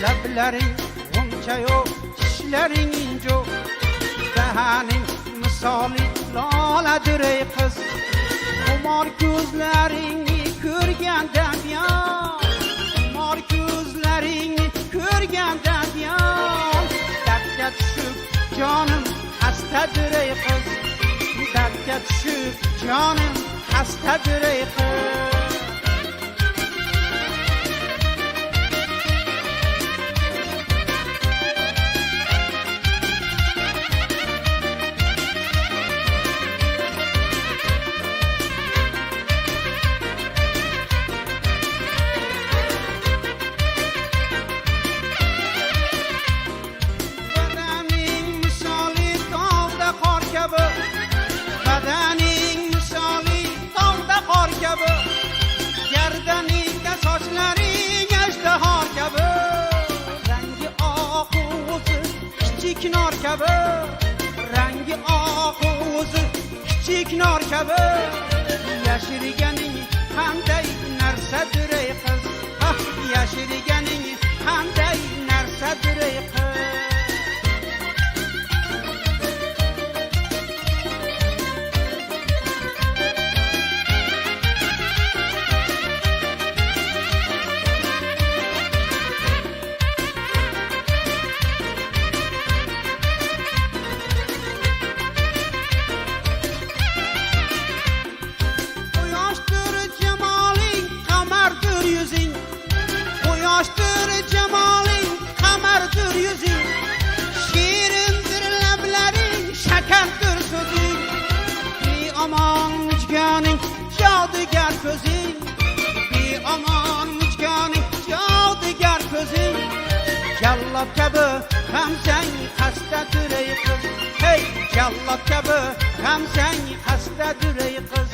lablaring uncha yo'q, tishlaring injo, dahaning misoli loladir ey qiz. Xumor ko'zlaringni ko'rgandan buyon, xumor ko'zlaringni ko'rgandan buyon, dardga tushib jonim xastadir ey qiz, dardga tushib jonim xastadir ey qiz. Gardaningda sochlaring ajdahor kabi, rangi oq o'zi kichik nor kabi, rangi oq o'zi kichik nor kabi. Yashirganing qanday narsadir ey qiz, yashirganing qanday narsadir ey qiz. Yoshdir jamoling, qamardir yuzing, shirindir lablaring, shakardir so'zing, beomon mujganing, jodigar ko'zing, beomon mujganing, jodigar ko'zing. Jallod kabi hamsang xastadir ey qiz, hey, jallod kabi hamsang xastadir ey qiz.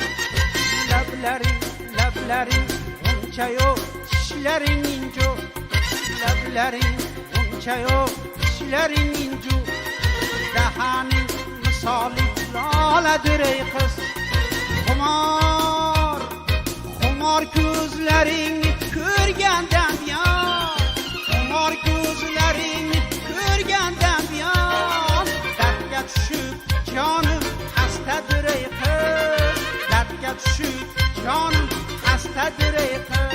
Lablaring uncha yo'q, tishlaring injo, lablaring uncha yo'q, tishlaring injo, dahaning misoli loladir ey qiz. Xumor ko'zlaringni ko'rgandan buyon, xumor ko'zlaringni ko'rgandan buyon, dardga tushib jonim xastadir ey qiz, dardga tushib jonim xastadir ey qiz.